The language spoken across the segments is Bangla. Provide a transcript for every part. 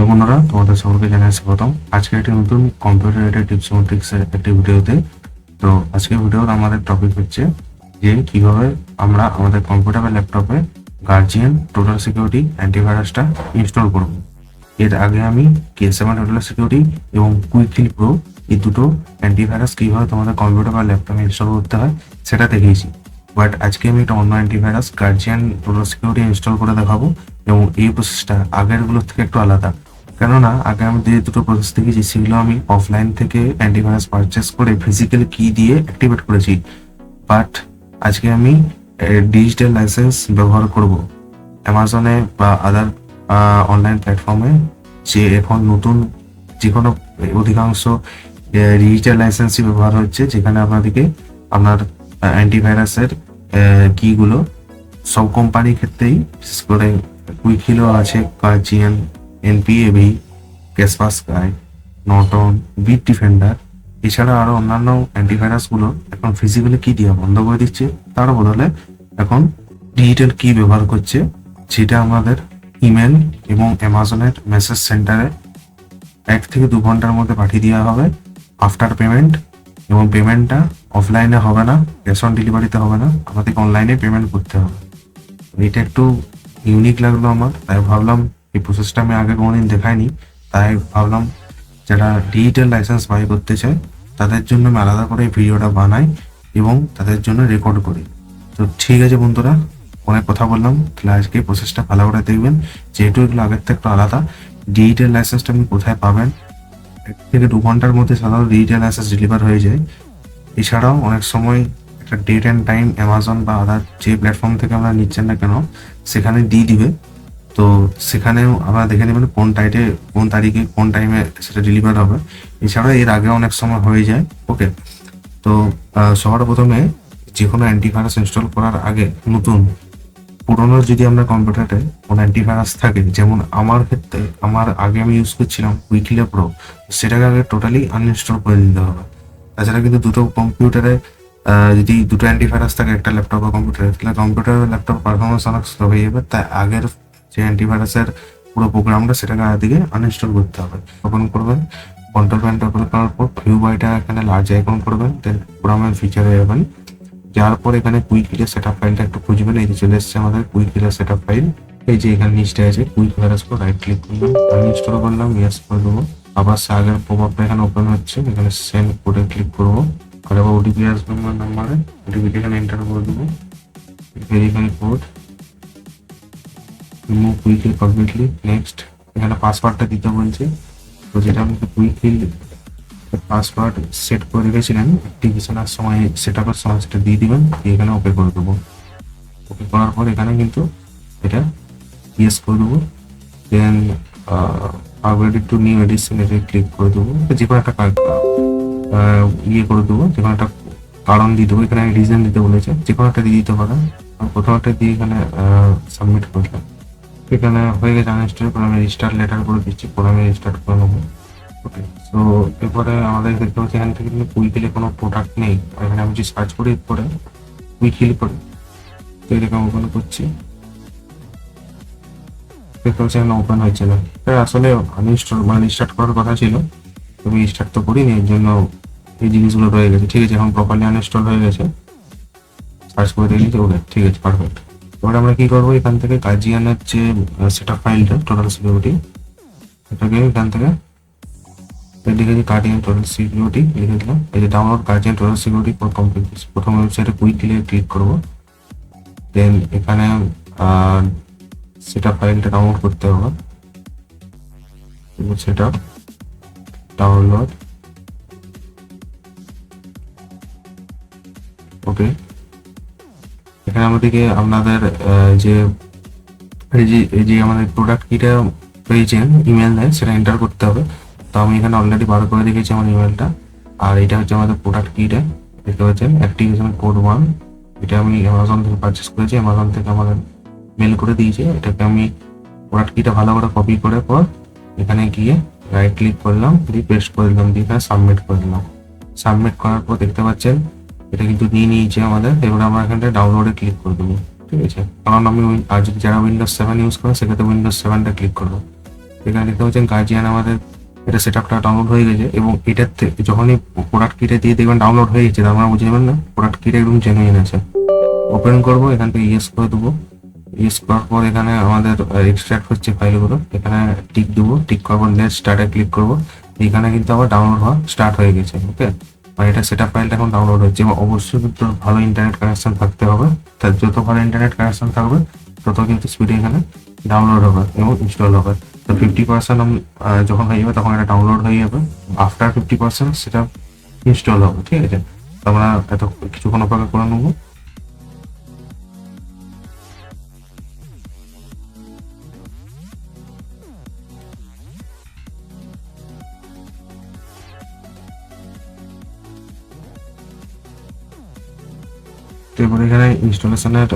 বন্ধুরা, তোমাদের সকলকে জানাই স্বাগতম। আজকে একটি নতুন কম্পিউটার রিলেটেড টিপস এবং ট্রিক্সের একটি ভিডিওতে। তো আজকের ভিডিওর আমাদের টপিক হচ্ছে যে কিভাবে আমরা আমাদের কম্পিউটার বা ল্যাপটপে গার্জিয়ান টোটাল সিকিউরিটি অ্যান্টিভাইরাসটা ইনস্টল করব। এর আগে আমি K7 টোটাল সিকিউরিটি এবং কুইকলি প্রো এই দুটো অ্যান্টিভাইরাস কিভাবে তোমাদের কম্পিউটার বা ল্যাপটপে ইনস্টল করতে হয় সেটা দেখিয়েছি। বাট আজকে আমি একটা অন্য antivirus guardian total security install করে দেখাবো, এবং এই প্রসেসটা আগেরগুলোর থেকে একটু আলাদা। কেননা আগে আমি যে দুটো প্রসেস দেখেছি সেগুলো আমি অফলাইন থেকে অ্যান্টিভাইরাস পারচেস করে ফিজিক্যাল কি দিয়ে অ্যাক্টিভেট করেছি। বাট আজকে আমি ডিজিটাল লাইসেন্স ব্যবহার করব অ্যামাজনে বা আদার অনলাইন প্ল্যাটফর্মে। যে এখন নতুন যে কোনো অধিকাংশ ডিজিটাল লাইসেন্সই ব্যবহার হচ্ছে, যেখানে আপনাদেরকে আপনার অ্যান্টিভাইরাসের কিগুলো সব কোম্পানির ক্ষেত্রেই, বিশেষ করে কুইকহিলও আছে, গার্জিয়ান, এনপিএভি, ক্যাসপারস্কাই, নর্টন, বিট ডিফেন্ডার, এছাড়া আরো অন্যান্য অ্যান্টিভাইরাসগুলো এখন ফিজিক্যালি কি দিয়ে বন্ধ করে দিচ্ছে, তার বদলে এখন ডিজিটাল কি ব্যবহার করছে, যেটা আমাদের ইমেল এবং অ্যামাজনের মেসেজ সেন্টারে 1 থেকে 2 ঘন্টার মধ্যে পাঠিয়ে দেওয়া হবে আফটার পেমেন্ট। এবং পেমেন্টটা অফলাইনে হবে না, ক্যাশ অন ডেলিভারিতে হবে না, আমাদেরকে অনলাইনে পেমেন্ট করতে হবে। এটা একটু ইউনিক লাগলো আমার, তাই ভাবলাম এই প্রসেসটা আমি আগে কোনোদিন দেখাইনি। তাই ভাবলাম যারা ডিজিটাল লাইসেন্স বাই করতে চায় তাদের জন্য আমি আলাদা করে এই ভিডিওটা বানাই এবং তাদের জন্য রেকর্ড করি। তো ঠিক আছে বন্ধুরা, অনেক কথা বললাম, তাহলে আজকে প্রসেসটা ভালো করে দেখবেন। যেহেতু এগুলো আগের থেকে একটু আলাদা, ডিজিটাল লাইসেন্সটা আপনি কোথায় পাবেন, 1 থেকে 2 ঘন্টার মধ্যে সাধারণত ডিজিটাল লাইসেন্স ডেলিভার হয়ে যায়। এছাড়াও অনেক সময় একটা ডেট অ্যান্ড টাইম অ্যামাজন বা আদার যে প্ল্যাটফর্ম থেকে আমরা নিচ্ছেন না কেন সেখানে দিয়ে দিবে। তো সেখানেও আমরা দেখে নেবেন কোন তারিখে কোন টাইমে সেটা ডেলিভার হবে। এছাড়া এর আগে অনেক সময় হয়ে যায়। ওকে, তো সবার প্রথমে যে কোনো অ্যান্টিভাইরাস ইনস্টল করার আগে নতুন পুরোনো যদি আমরা কম্পিউটারে কোনো অ্যান্টিভাইরাস থাকে, যেমন আমার ক্ষেত্রে আমার আগে আমি ইউজ করছিলাম কুইকলি প্রো, সেটাকে আগে টোটালি আনইনস্টল করে দিতে হবে। তাছাড়া কিন্তু দুটো কম্পিউটারে যদি দুটো অ্যান্টিভাইরাস থাকে একটা ল্যাপটপ বা কম্পিউটারে, তাহলে কম্পিউটার ল্যাপটপ পারফরমেন্স অনেক স্লো হয়ে যাবে। তাই আগের যে অ্যান্টিভাইরাসের পুরো প্রোগ্রামটা সেটাকে আগে আনইনস্টল করতে হবে। ওপেন করবেন, কন্ট্রোল প্যান্ট ওপেন করার পর ভিউ বাইটা এখানে লার্জ আইকন করবেন, দেন প্রোগ্রামের ফিচারে যাবেন। যাওয়ার পর এখানে কুইকলির সেটআপ ফাইলটা একটু খুঁজবেন। এই যে চলে এসছে আমাদের কুইকলির সেটআপ ফাইল। এই যে এখানে নিচটা আছে কুইক ভাইরাস, পর রাইট ক্লিক করলাম, আনইনস্টল করলাম, ইয়েস করে দেবো। আবার সে আগের পপআপটা এখানে ওপেন হচ্ছে, এখানে সেন্ড কোডে ক্লিক করবো। আর আবার ওটিপি আসবে আমার নাম্বারে, ওটিপিটা এখানে এন্টার করে দেবো। Verify code, remove quickly completely, next. এখানে পাসওয়ার্ডটা দিতে বলছে, তো যেটা আমি কুইকলি পাসওয়ার্ড সেট করে রেখেছিলেন অ্যাপ্লিকেশনের সময়, সেটআপের সময় সেটা দিয়ে দিবেন, দিয়ে এখানে ওকে করে দেবো। ওকে করার পর এখানে কিন্তু এটা ইয়েস করে দেবো। দেন আপগ্রেডেড টু নিউ এডিশন, এটা ক্লিক করে দেবো। যে কোনো একটা ইয়ে করে দেবো, যে কোনো একটা কারণ দিয়ে দেবো। এখানে রিজন দিতে বলেছে, যে কোনো একটা দিয়ে দিতে পারেন। প্রথম একটা দিয়ে এখানে সাবমিট করলাম। এখানে হয়ে গেছে আনইনস্টল করে, আমি রিস্টার্ট লেটার করে দিচ্ছি, পরে আমি রিস্টার্ট করে নেবো। ওকে, তো এরপরে আমাদের দেখতে পাচ্ছি এখান থেকে কিন্তু কুইকলি কোনো প্রোডাক্ট নেই। এখানে আমি যদি সার্চ করি পরে কুইকলি করে, তো এরকম ওপেন করছি, দেখতে পাচ্ছি এখানে ওপেন হচ্ছে না। এটা আসলে আনইনস্টল মানে রিস্টার্ট করার কথা ছিল, তবে রিস্টার্ট তো করিনি, এর জন্য এই জিনিসগুলো রয়ে গেছে। ঠিক আছে, এখন প্রপারলি আনইনস্টল হয়ে গেছে। সার্চ করে দেখি যে ওকে, ঠিক আছে, পারফেক্ট। এবার আমরা কি করবো, এখান থেকে গার্জিয়ানের যে সেটআপ ফাইলটা টোটাল সিকিউরিটি, এটাকে এখান থেকে লিখেছি গার্জিয়ান টোটাল সিকিউরিটি লিখে দিলাম। এই যে download guardian total security for complete, প্রথম ওয়েবসাইটে কুইকলি ক্লিক করবো। দেন এখানে সেটা ফাইলটা ডাউনলোড করতে হবে, সেটা ডাউনলোড। ওকে, এখানে আমাদেরকে আপনাদের যে এই যে আমাদের প্রোডাক্ট কিটা পেয়েছেন ইমেল দেয়, সেটা এন্টার করতে হবে। তো আমি এখানে অলরেডি বার করে রেখেছি আমার ইমেলটা। আর এটা হচ্ছে আমাদের প্রোডাক্ট কিটা, দেখতে পাচ্ছেন অ্যাক্টিভেশন কোড 1। এটা আমি অ্যামাজন থেকে পারচেস করেছি, অ্যামাজন থেকে আমাদের মেল করে দিয়েছে। এটাকে আমি প্রোডাক্ট কিটা ভালো করে কপি করে পর এখানে গিয়ে রাইট ক্লিক করলাম, দিয়ে পেস্ট করে দিলাম, দিয়ে এখানে সাবমিট করে দিলাম। সাবমিট করার পর দেখতে পাচ্ছেন এটা কিন্তু নিয়ে নিয়েছে আমাদের। এবার আমরা এখানটা ডাউনলোডে ক্লিক করে দেবো। ঠিক আছে, কারণ আমি আর যদি যারা উইন্ডোজ 7 ইউজ করে সেক্ষেত্রে উইন্ডোজ 7টা ক্লিক করবো। এখানে দেখতে পাচ্ছেন গার্জিয়ান আমাদের এটা সেট আপটা ডাউনলোড হয়ে গেছে, এবং এটার থেকে যখনই প্রোডাক্ট কিটা দিয়ে দেখবেন ডাউনলোড হয়ে গেছে, তার মানে বুঝে যাবেন না প্রোডাক্ট কিটা একদম জেনুইন আছে। ওপেন করবো, এখান থেকে ইয়েস করে দেবো। ইয়েস করার পর এখানে আমাদের এক্সট্রাক্ট হচ্ছে ফাইলগুলো, এখানে টিক দেবো, টিক করার পর নেক্সট স্টার্টে ক্লিক করবো। এখানে কিন্তু আবার ডাউনলোড হওয়া স্টার্ট হয়ে গেছে। ওকে, মানে এটা সেট আপ ফাইলটা এখন ডাউনলোড হচ্ছে, এবং অবশ্যই কিন্তু ভালো ইন্টারনেট কানেকশন থাকতে হবে। তার যত ভালো ইন্টারনেট কানেকশন থাকবে তত কিন্তু স্পিডে এখানে ডাউনলোড হবে এবং ইনস্টল হবে। তো 50% যখন হয়ে যাবে তখন এটা ডাউনলোড হয়ে যাবে, আফটার 50% সেটা ইনস্টল হবে। ঠিক আছে, তো আমরা এত কিছুক্ষণ অপেক্ষা করে নেবো। তো এবার এখানে ইনস্টলেশনের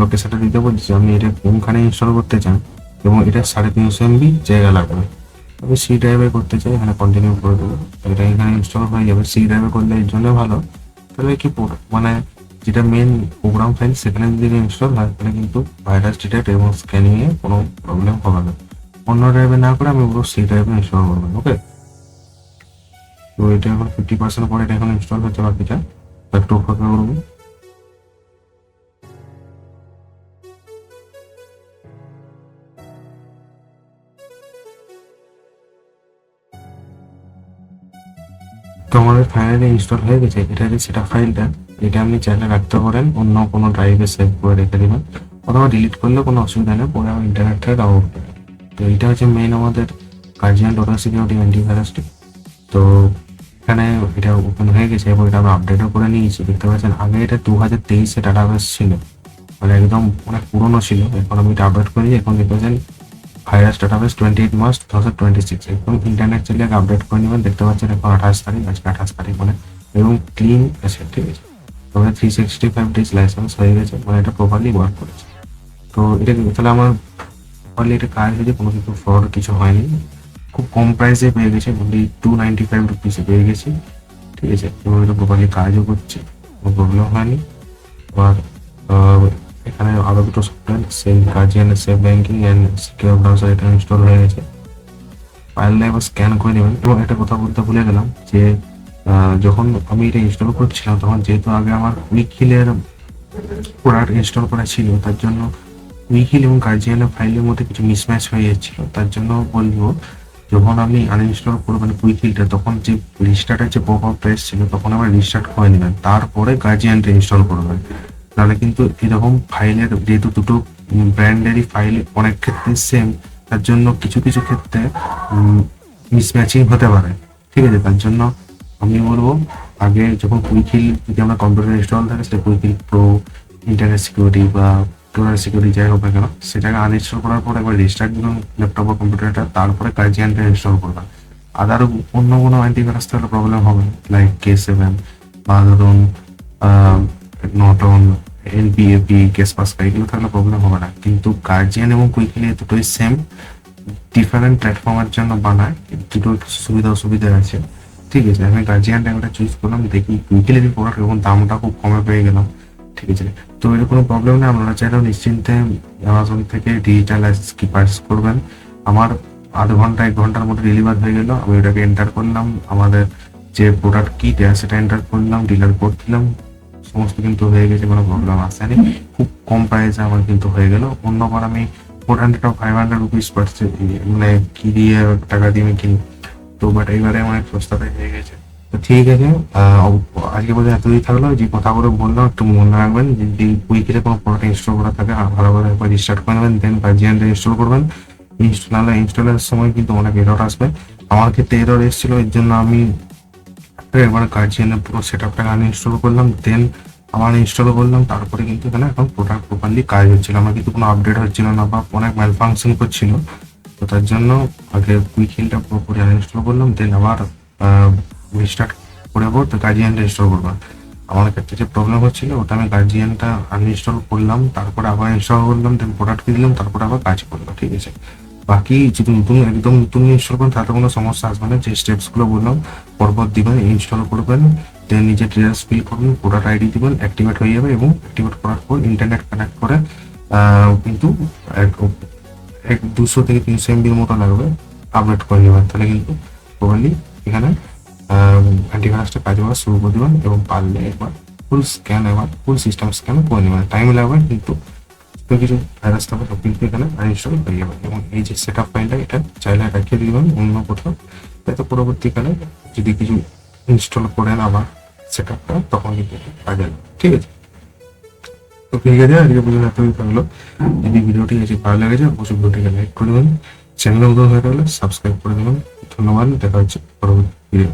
লোকেশনটা দিতে বলছি, আপনি এটা কোনখানে ইনস্টল করতে চান, এবং এটা 350 MB জায়গা লাগবে। আমি সি ড্রাইভে করতে চাই, এখানে কন্টিনিউ করে দেবো। এটা এখানে ইনস্টল হয়ে যাবে। সি ড্রাইভে করলে এর জন্য ভালো, তাহলে কি মানে যেটা মেন প্রোগ্রাম ফাইল সেখানে যদি ইনস্টল হয় তাহলে কিন্তু ভাইরাস ডিটেক্ট এবং স্ক্যানিংয়ে কোনো প্রবলেম হবে না। অন্য ড্রাইভে না করে আমি পুরো সি ড্রাইভে ইনস্টল করবেন। ওকে, তো এটা এখন 50% পরে এটা এখন ইনস্টল হচ্ছে, বাকিটা একটু অপেক্ষা করবো। তো আমাদের ফাইনালি ইনস্টল হয়ে গেছে। এটা যে সেটা ফাইলটা, এটা আপনি চাইলে রাখতে পারেন, অন্য কোনো ড্রাইভে সেভ করে রেখে দেবেন, অথবা ডিলিট করলেও কোনো অসুবিধা নেই, পরে আমার ইন্টারনেট থেকে ডাউনলোড করবেন। তো এটা হচ্ছে মেন আমাদের গার্জিয়ান টোটাল সিকিউরিটি অ্যান্টিভাইরাসটি। তো এখানে এটা ওপেন হয়ে গেছে এবং এটা আমরা আপডেটও করে নিয়েছি। দেখতে পাচ্ছেন আগে এটা 2023-এ ডাটাবেস ছিল, মানে একদম অনেক পুরনো ছিল। এখন আমি এটা আপডেট করি, এখন দেখতে পাচ্ছেন ভাইরাস ডাটাবেস 28 মার্চ 2026। একদম ইন্টারনেট চালিয়ে আপডেট করে নেবেন। দেখতে পাচ্ছেন এখন 28 তারিখ, আজকে 28 তারিখ, মানে এবং ক্লিন আছে। ঠিক আছে, তবে 365 ডেজ লাইসেন্স হয়ে গেছে, মানে এটা প্রপারলি ওয়ার্ক করেছে। তো এটা তাহলে আমার প্রপারলি এটা কাজ হয়েছে, কোনো কিছু ফ্রড কিছু হয়নি, খুব কম প্রাইসে পেয়ে গেছে, বলি 295 রুপিসে পেয়ে গেছি। ঠিক আছে, এবং এটা প্রপারলি কাজও করছে, কোনো প্রবলেম হয়নি। আবার এখানে আরো দুটো software save guardian, save banking and secure browser, এটা ইনস্টল হয়ে গেছে। ফাইলটা এবার স্ক্যান করে নেবেন। এবং একটা কথা বলতে ভুলে গেলাম যে যখন আমি এটা ইনস্টল করছিলাম তখন যেহেতু আগে আমার উইকিলের প্রোডাক্ট ইনস্টল করা ছিল, তার জন্য উইকিল এবং গার্জিয়ানের ফাইলের মধ্যে কিছু মিসম্যাচ হয়ে যাচ্ছিল। তার জন্য বলবো, যখন আপনি আনইনস্টল করবেন উইকিলটা, তখন যে রিস্টার্টের যে পপ আপ এসেছিল তখন আবার রিস্টার্ট করে নেবেন, তারপরে গার্জিয়ানটা ইনস্টল করবেন। তাহলে কিন্তু এরকম ফাইলের, যেহেতু দুটো ব্র্যান্ডেরই ফাইল অনেক ক্ষেত্রে সেম, তার জন্য কিছু কিছু ক্ষেত্রে মিসম্যাচিং হতে পারে। ঠিক আছে, তার জন্য আমি বলবো আগে যখন কুইকিল যদি আমরা কম্পিউটার ইনস্টল থাকে, সেটা কুইকিল প্রো, ইন্টারনেট সিকিউরিটি বা টোটাল সিকিউরিটি যাই হোক না কেন, সেটাকে আনইনস্টল করার পর একবার রিস্টার্ট দিলাম ল্যাপটপ বা কম্পিউটারটা, তারপরে গার্জিয়ানটা ইনস্টল করলাম। আদার অন্য কোনো অ্যান্টিভাইরাস তাহলে প্রবলেম হবে, লাইক K7 বা ধরুন নটন, এনপিএপি, কেসপাসকা, এগুলো থাকলে প্রবলেম হবে না। কিন্তু গার্জিয়ান এবং কুইকিল দুটোই সেম, ডিফারেন্ট প্ল্যাটফর্মের জন্য বানায়, দুটো সুবিধা অসুবিধা আছে। ঠিক আছে, আমি গার্জিয়ানটা একটা চুজ করলাম, দেখি কুইকিলের প্রোডাক্ট এবং দামটা খুব কমে পেয়ে গেলাম। ঠিক আছে, তো এর কোনো প্রবলেম নেই, আপনারা চাইলেও নিশ্চিন্তে অ্যামাজন থেকে ডিজিটাল কি পারচেস করবেন। আমার আধ ঘন্টা 1 ঘন্টার মধ্যে ডেলিভার হয়ে গেল। আমি ওটাকে এন্টার করলাম, আমাদের যে প্রোডাক্ট কি দেয় সেটা এন্টার করলাম, ডিলার কোড দিলাম, সমস্ত কিন্তু হয়ে গেছে, কোনো প্রবলেম আসেনি। খুব কম প্রাইসে আমার কিন্তু হয়ে গেল। অন্যবার আমি 400 or 500 রুপিস পারছে, মানে কি দিয়ে টাকা দিয়ে আমি কিনি, তো বাট এইবারে আমার সস্তাটাই হয়ে গেছে। তো ঠিক আছে, আজকে বোধহয় এতই থাকলো। যে কথাগুলো বললাম একটু মনে রাখবেন, যদি উইকিলে কোনো প্রোডাক্ট ইনস্টল করা থাকে ভালো করে একবার রিস্টার্ট করে নেবেন, দেন গার্জিয়ানটা ইনস্টল করবেন। নাহলে ইনস্টলের সময় কিন্তু অনেক এরর আসবে। আমার ক্ষেত্রে এরর এসেছিল, এর জন্য আমি একবার গার্জিয়ানের পুরো সেট আপটাকে আনইনস্টল করলাম, দেন আবার ইনস্টল করলাম, তারপরে কিন্তু এখানে এখন প্রোডাক্ট প্রপারলি কাজ হচ্ছিল, আমার কিন্তু কোনো আপডেট হচ্ছিল না বা অনেক ম্যাল ফাংশন করছিল। তো তার জন্য আগে কুইকিলটা পুরোপুরি আনইনস্টল করলাম, দেন আবার রিস্টার্ট করে তো গার্জিয়ানটা ইনস্টল করলাম। আমার ক্ষেত্রে যে প্রবলেম হচ্ছিল ওটা আমি গার্জিয়ানটা আনইনস্টল করলাম, তারপরে আবার ইনস্টল করলাম, দেন প্রোডাক্টকে দিলাম, তারপরে আবার কাজ করলো। ঠিক আছে, বাকি যদি একদম নতুন ইনস্টল করেন তাতে কোনো সমস্যা আসবে না। যে স্টেপসগুলো বললাম পরপর দিবেন, ইনস্টল করবেন, দেন নিজের ডিটেলস ফিল করবেন, প্রোডাক্ট আইডি দিবেন, অ্যাক্টিভেট হয়ে যাবে, এবং অ্যাক্টিভেট করার পর ইন্টারনেট কানেক্ট করে কিন্তু 200 থেকে 300 MB মতো লাগবে আপডেট করে নেবেন, তাহলে কিন্তু প্রপারলি এখানে অ্যান্টিভাইরাসটা কাজ করা শুরু করে দেবেন এবং পারলে একবার ফুল সিস্টেম স্ক্যান করে নেবেন। টাইম লাগবে কিন্তু কিছু ভাইরাস থাকবে সব কিন্তু এখানে আনইনস্টল হয়ে যাবে। এবং এই যে সেট আপ ফাইলটা এটা চাইলে রাখিয়ে দিবেন অন্য কোথাও, যাতে পরবর্তীকালে যদি কিছু ইনস্টল করেন আবার সেট আপটা তখন কিন্তু কাজে লাগবে। ঠিক আছে, তো ঠিক আছে, আজকে পর্যন্ত এতই থাকলো। যদি ভিডিওটি আছে ভালো লেগেছে অবশ্যই ভিডিওটিকে লাইক করে দেবেন, চ্যানেলে নতুন হয়ে থাকলে সাবস্ক্রাইব করে দেবেন। ধন্যবাদ, দেখা হচ্ছে পরবর্তী ভিডিও।